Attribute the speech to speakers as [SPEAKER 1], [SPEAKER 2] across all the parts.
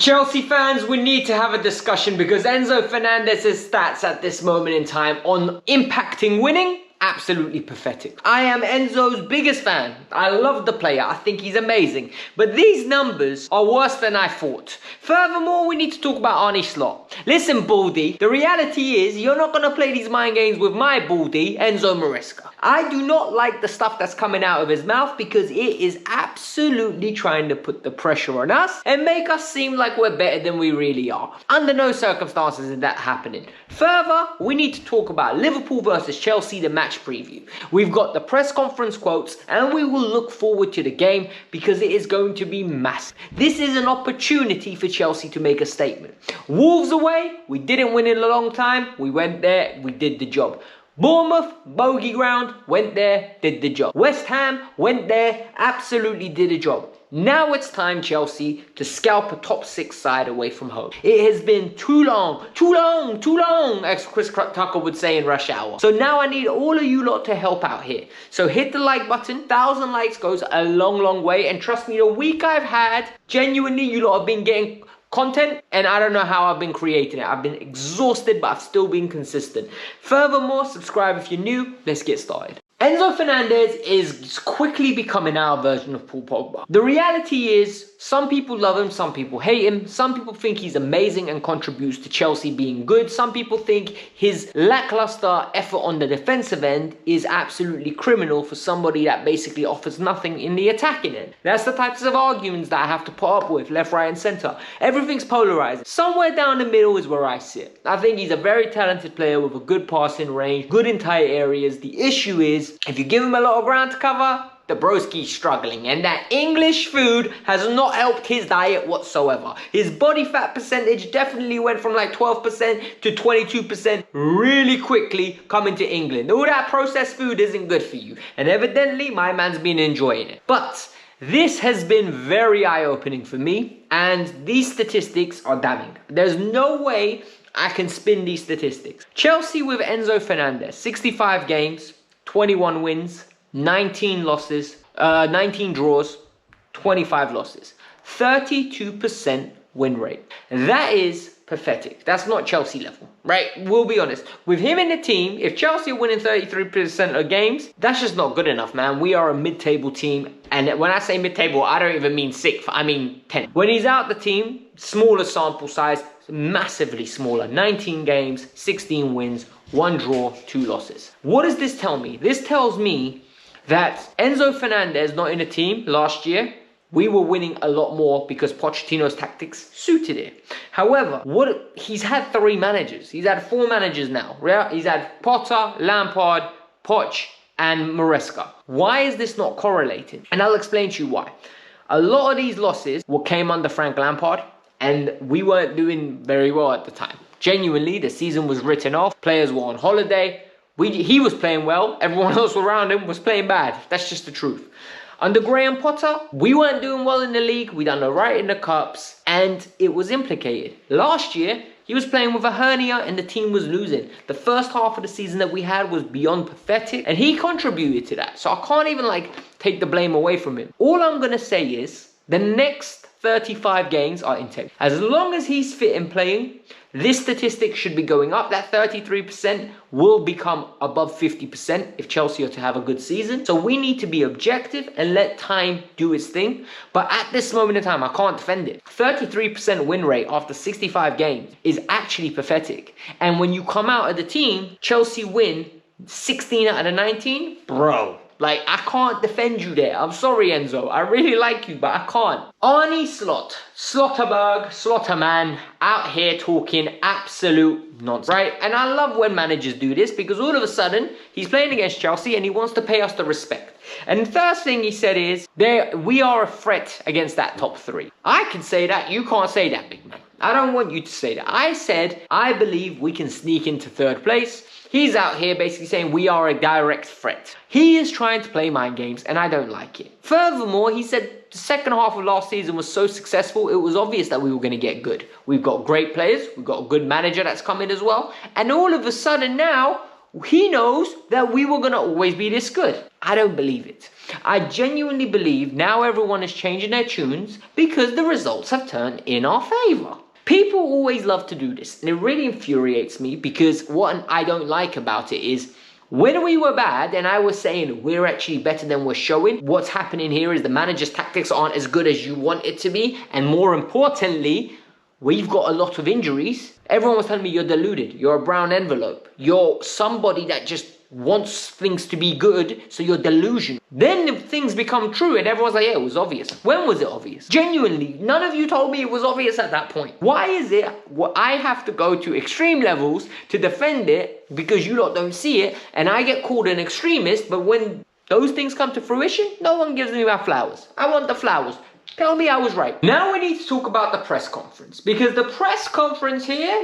[SPEAKER 1] Chelsea fans, we need to have a discussion because Enzo Fernandez's stats at this moment in time on impacting winning, absolutely pathetic. I am Enzo's biggest fan. I love the player. I think he's amazing. But these numbers are worse than I thought. Furthermore, we need to talk about Arne Slot. Listen, Baldy, the reality is you're not going to play these mind games with my Baldy, Enzo Maresca. I do not like the stuff that's coming out of his mouth because it is absolutely trying to put the pressure on us and make us seem like we're better than we really are. Under no circumstances is that happening. Further, we need to talk about Liverpool versus Chelsea, the match preview. We've got the press conference quotes and we will look forward to the game because it is going to be massive. This is an opportunity for Chelsea to make a statement. Wolves away, we didn't win in a long time. We went there, we did the job. Bournemouth, bogey ground, went there, did the job. West Ham, went there, absolutely did a job. Now it's time, Chelsea, to scalp a top 6 side away from home. It has been too long, as Chris Tucker would say in rush hour. So now I need all of you lot to help out here. So hit the like button. 1,000 likes goes a long way. And trust me, the week I've had, genuinely, you lot have been getting content, and I don't know how I've been creating it. I've been exhausted, but I've still been consistent. Furthermore, subscribe if you're new. Let's get started. Enzo Fernandez is quickly becoming our version of Paul Pogba. The reality is, some people love him, some people hate him, some people think he's amazing and contributes to Chelsea being good. Some people think his lackluster effort on the defensive end is absolutely criminal for somebody that basically offers nothing in the attacking end. That's the types of arguments that I have to put up with, left, right and centre. Everything's polarised. Somewhere down the middle is where I sit. I think he's a very talented player with a good passing range, good in tight areas. The issue is, if you give him a lot of ground to cover, the broski's struggling, and that English food has not helped his diet whatsoever. His body fat percentage definitely went from like 12% to 22% really quickly coming to England. All that processed food isn't good for you, and evidently my man's been enjoying it. But this has been very eye-opening for me, and these statistics are damning. There's no way I can spin these statistics. Chelsea with Enzo Fernandez, 65 games, 21 wins, 19 losses, 19 draws, 25 losses. 32% win rate. That is pathetic. That's not Chelsea level, right? We'll be honest. With him in the team, if Chelsea are winning 33% of games, that's just not good enough, man. We are a mid-table team. And when I say mid-table, I don't even mean 6th. I mean 10th. When he's out the team, smaller sample size, massively smaller. 19 games, 16 wins, 1 draw, 2 losses. What does this tell me? This tells me that Enzo Fernandez not in the team last year, we were winning a lot more because Pochettino's tactics suited it. However, he's had 3 managers. He's had 4 managers now. He's had Potter, Lampard, Poch, and Maresca. Why is this not correlated? And I'll explain to you why. A lot of these losses came under Frank Lampard, and we weren't doing very well at the time. Genuinely, the season was written off. Players were on holiday. He was playing well. Everyone else around him was playing bad. That's just the truth. Under Graham Potter, we weren't doing well in the league. We done all right in the cups, and it was implicated. Last year, he was playing with a hernia and the team was losing. The first half of the season that we had was beyond pathetic, and he contributed to that. So I can't even take the blame away from him. All I'm going to say is the next 35 games are intact. As long as he's fit and playing, this statistic should be going up. That 33% will become above 50% if Chelsea are to have a good season. So we need to be objective and let time do its thing. But at this moment in time, I can't defend it. 33% win rate after 65 games is actually pathetic. And when you come out of the team, Chelsea win 16 out of the 19, bro. I can't defend you there. I'm sorry, Enzo. I really like you, but I can't. Arne Slot, Slotterman, out here talking absolute nonsense, right? And I love when managers do this because all of a sudden, he's playing against Chelsea and he wants to pay us the respect. And the first thing he said is, we are a threat against that top 3. I can say that. You can't say that, big man. I don't want you to say that. I said, I believe we can sneak into 3rd place. He's out here basically saying we are a direct threat. He is trying to play mind games and I don't like it. Furthermore, he said the second half of last season was so successful, it was obvious that we were going to get good. We've got great players. We've got a good manager that's come in as well. And all of a sudden now, he knows that we were going to always be this good. I don't believe it. I genuinely believe now everyone is changing their tunes because the results have turned in our favour. People always love to do this, and it really infuriates me because what I don't like about it is when we were bad and I was saying we're actually better than we're showing, what's happening here is the manager's tactics aren't as good as you want it to be, and more importantly, we've got a lot of injuries. Everyone was telling me you're deluded, you're a brown envelope, you're somebody that just wants things to be good, so you're delusional. Then things become true and everyone's like, yeah, it was obvious. When was it obvious? Genuinely, none of you told me it was obvious at that point. Why is it I have to go to extreme levels to defend it because you lot don't see it, and I get called an extremist, but when those things come to fruition, no one gives me my flowers. I want the flowers. Tell me I was right. Now we need to talk about the press conference, because the press conference here,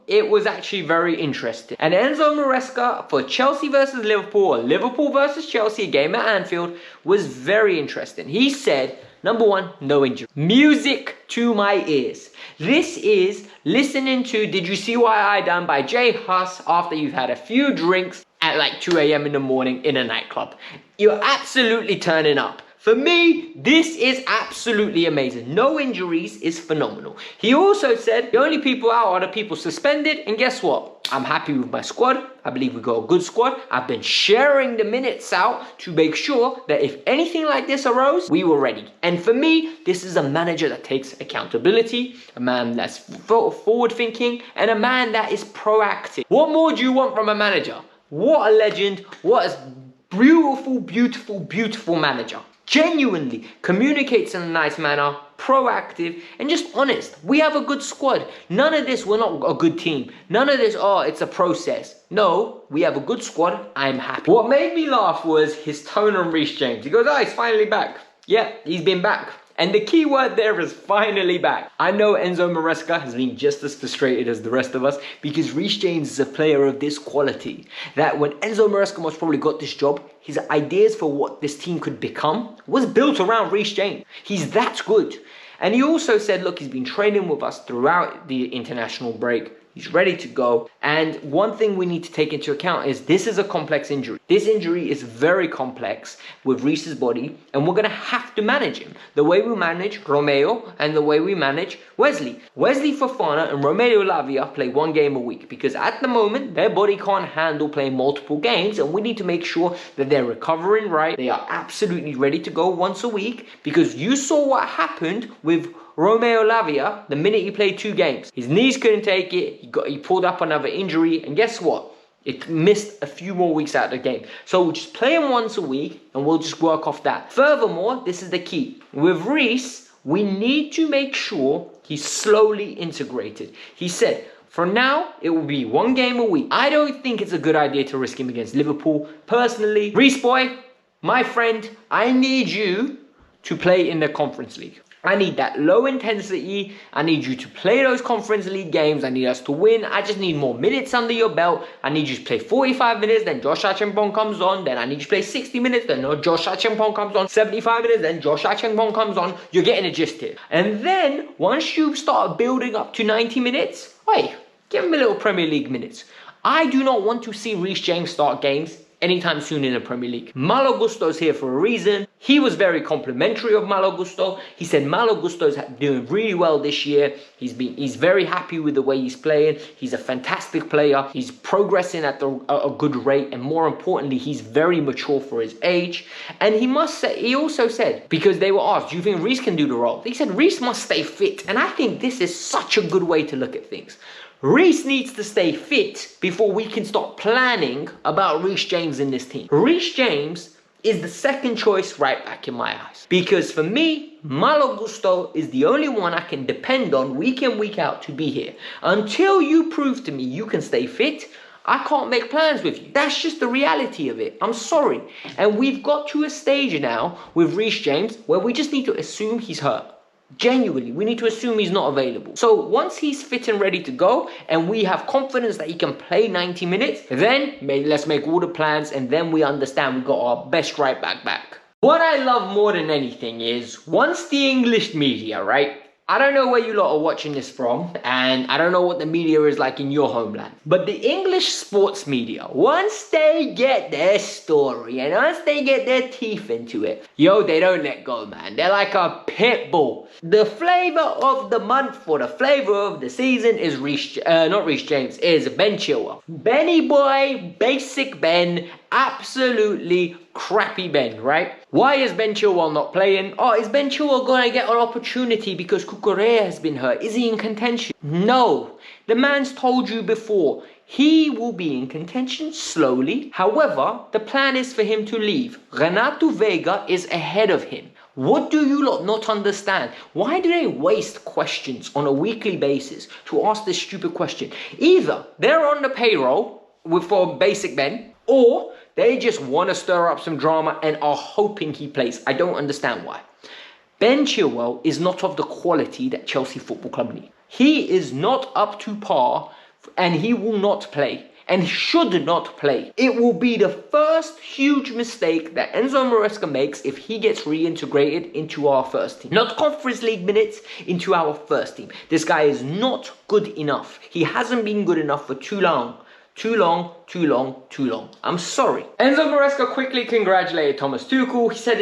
[SPEAKER 1] it was actually very interesting. And Enzo Maresca for Chelsea versus Liverpool, or Liverpool versus Chelsea, a game at Anfield, was very interesting. He said, number one, no injury. Music to my ears. This is listening to Did You See What I Done by Jay Huss after you've had a few drinks at like 2 a.m. in the morning in a nightclub. You're absolutely turning up. For me, this is absolutely amazing. No injuries is phenomenal. He also said the only people out are the people suspended, and guess what? I'm happy with my squad. I believe we got a good squad. I've been sharing the minutes out to make sure that if anything like this arose, we were ready. And for me, this is a manager that takes accountability, a man that's forward thinking, and a man that is proactive. What more do you want from a manager? What a legend. What a beautiful, beautiful, beautiful manager. Genuinely communicates in a nice manner, proactive, and just honest. We have a good squad. None of this, we're not a good team. None of this, oh, it's a process. No, we have a good squad. I'm happy. What made me laugh was his tone on Reece James. He goes, oh, he's finally back. Yeah, he's been back. And the key word there is finally back. I know Enzo Maresca has been just as frustrated as the rest of us because Reece James is a player of this quality that when Enzo Maresca most probably got this job, his ideas for what this team could become was built around Reece James. He's that good. And he also said, look, he's been training with us throughout the international break. He's ready to go. And one thing we need to take into account is this is a complex injury. This injury is very complex with Reece's body, and we're going to have to manage him the way we manage Romeo and the way we manage Wesley. Wesley Fofana and Romeo Lavia play 1 game a week because at the moment their body can't handle playing multiple games, and we need to make sure that they're recovering right. They are absolutely ready to go once a week, because you saw what happened with Romeo Lavia the minute he played 2 games. His knees couldn't take it, he pulled up another injury, and guess what? It missed a few more weeks out of the game. So we'll just play him once a week and we'll just work off that. Furthermore, this is the key. With Reece, we need to make sure he's slowly integrated. He said, for now, it will be 1 game a week. I don't think it's a good idea to risk him against Liverpool. Personally, Reece boy, my friend, I need you to play in the Conference League. I need that low intensity. I need you to play those Conference League games. I need us to win. I just need more minutes under your belt. I need you to play 45 minutes, then Josh Achimpong comes on. Then I need you to play 60 minutes, then Josh Achimpong comes on. 75 minutes, then Josh Achimpong comes on. You're getting a gist here. And then, once you start building up to 90 minutes, hey, give him a little Premier League minutes. I do not want to see Reece James start games anytime soon in the Premier League. Malo Gusto's here for a reason. He was very complimentary of Malo Gusto. He said Malo Gusto's doing really well this year. He's very happy with the way he's playing. He's a fantastic player. He's progressing at a good rate, and more importantly, he's very mature for his age. And he also said, because they were asked, do you think Reece can do the role? He said Reece must stay fit, and I think this is such a good way to look at things. Reece needs to stay fit before we can start planning about Reece James in this team. Reece James is the second choice right back in my eyes. Because for me, Malo Gusto is the only one I can depend on week in, week out to be here. Until you prove to me you can stay fit, I can't make plans with you. That's just the reality of it. I'm sorry. And we've got to a stage now with Reece James where we just need to assume he's hurt. Genuinely, we need to assume he's not available. So once he's fit and ready to go, and we have confidence that he can play 90 minutes, then let's make all the plans, and then we understand we got our best right back. What I love more than anything is, once the English media, right, I don't know where you lot are watching this from, and I don't know what the media is like in your homeland. But the English sports media, once they get their story and once they get their teeth into it, yo, they don't let go, man. They're like a pit bull. The flavor of the month or the flavor of the season is not Reece James, is Ben Chilwell. Benny boy, basic Ben, absolutely crappy Ben, right? Why is Ben Chilwell not playing? Oh, is Ben Chilwell going to get an opportunity because Cucurella has been hurt? Is he in contention? No. The man's told you before, he will be in contention slowly. However, the plan is for him to leave. Renato Vega is ahead of him. What do you lot not understand? Why do they waste questions on a weekly basis to ask this stupid question? Either they're on the payroll for basic Ben, or they just want to stir up some drama and are hoping he plays. I don't understand why. Ben Chilwell is not of the quality that Chelsea Football Club need. He is not up to par and he will not play and should not play. It will be the first huge mistake that Enzo Maresca makes if he gets reintegrated into our first team. Not Conference League minutes, into our first team. This guy is not good enough. He hasn't been good enough for too long. Too long. I'm sorry. Enzo Maresca quickly congratulated Thomas Tuchel. He said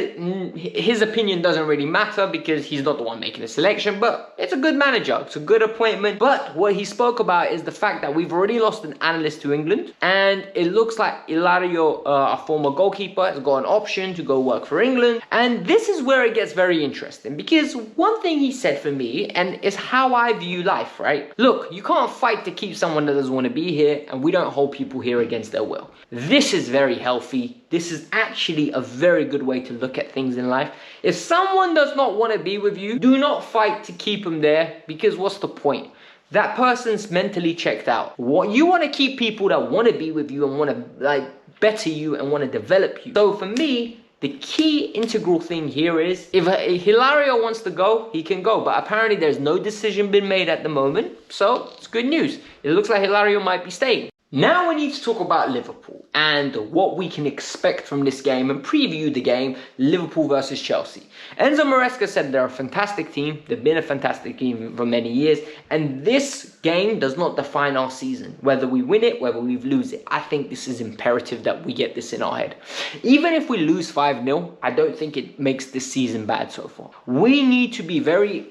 [SPEAKER 1] his opinion doesn't really matter because he's not the one making the selection, but it's a good manager. It's a good appointment. But what he spoke about is the fact that we've already lost an analyst to England, and it looks like Hilario, a former goalkeeper, has got an option to go work for England. And this is where it gets very interesting, because one thing he said for me, and it's how I view life, right? Look, you can't fight to keep someone that doesn't want to be here, and we don't hold people here against their will. This is very healthy. This is actually a very good way to look at things in life. If someone does not want to be with you, do not fight to keep them there, because what's the point? That person's mentally checked out. What you want to keep people that want to be with you and want to better you and want to develop you. So for me, the key integral thing here is if Hilario wants to go, he can go. But apparently there's no decision been made at the moment. So it's good news. It looks like Hilario might be staying. Now we need to talk about Liverpool and what we can expect from this game and preview the game, Liverpool versus Chelsea. Enzo Maresca said they're a fantastic team. They've been a fantastic team for many years. And this game does not define our season. Whether we win it, whether we lose it. I think this is imperative that we get this in our head. Even if we lose 5-0, I don't think it makes this season bad so far. We need to be very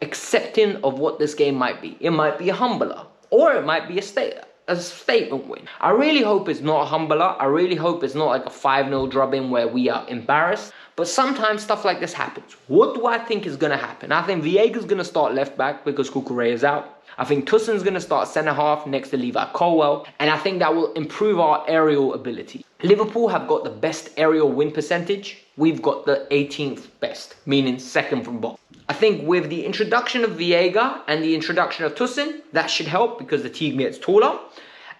[SPEAKER 1] accepting of what this game might be. It might be a humbler, or it might be a statement win. I really hope it's not a humbler. I really hope it's not like a 5-0 drubbing where we are embarrassed. But sometimes stuff like this happens. What do I think is going to happen? I think Viega's going to start left back because Cucurella is out. I think Tussen's going to start centre half next to Levi Colwill. And I think that will improve our aerial ability. Liverpool have got the best aerial win percentage. We've got the 18th best, meaning second from bottom. I think with the introduction of Viega and the introduction of Tussen, that should help because the team gets taller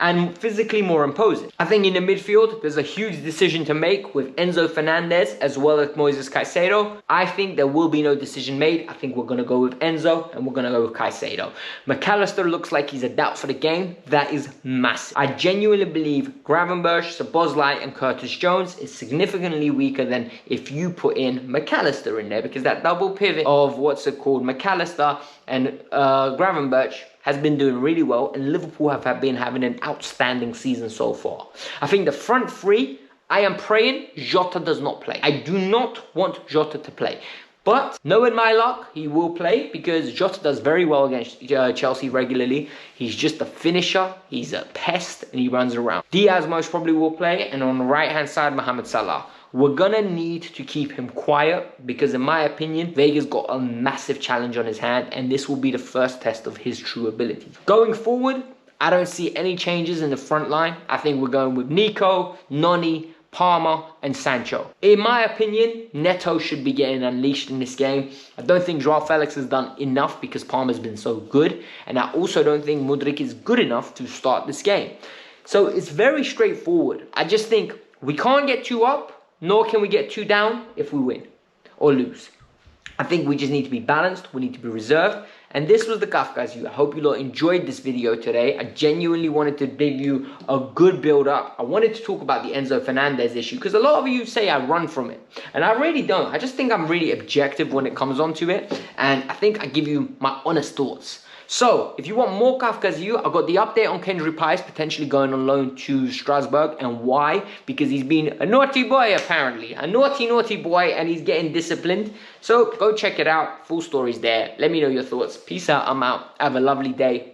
[SPEAKER 1] and physically more imposing. I think in the midfield, there's a huge decision to make with Enzo Fernandez as well as Moises Caicedo. I think there will be no decision made. I think we're going to go with Enzo and we're going to go with Caicedo. McAllister looks like he's a doubt for the game. That is massive. I genuinely believe Gravenberch, Szoboszlai and Curtis Jones is significantly weaker than if you put in McAllister in there, because that double pivot of McAllister and Gravenberch has been doing really well, and Liverpool have been having an outstanding season so far. I think the front three, I am praying Jota does not play. I do not want Jota to play. But knowing my luck, he will play because Jota does very well against Chelsea regularly. He's just a finisher, he's a pest, and he runs around. Diaz most probably will play, and on the right-hand side, Mohamed Salah. We're gonna need to keep him quiet because in my opinion, Vega's got a massive challenge on his hand and this will be the first test of his true ability. Going forward, I don't see any changes in the front line. I think we're going with Nico, Noni, Palmer and Sancho. In my opinion, Neto should be getting unleashed in this game. I don't think Joao Felix has done enough because Palmer's been so good. And I also don't think Mudryk is good enough to start this game. So it's very straightforward. I just think we can't get too up, nor can we get too down if we win or lose. I think we just need to be balanced, we need to be reserved, And this was the Kavkas View. I hope you lot enjoyed this video today. I genuinely wanted to give you a good build up. I wanted to talk about the Enzo Fernandez issue because a lot of you say I run from it. And I really don't. I just think I'm really objective when it comes onto it. And I think I give you my honest thoughts. So, if you want more Kavkas View, I've got the update on Kendry Pice potentially going on loan to Strasbourg. And why? Because he's been a naughty boy, apparently. A naughty boy, and he's getting disciplined. So, go check it out. Full story's there. Let me know your thoughts. Peace out. I'm out. Have a lovely day.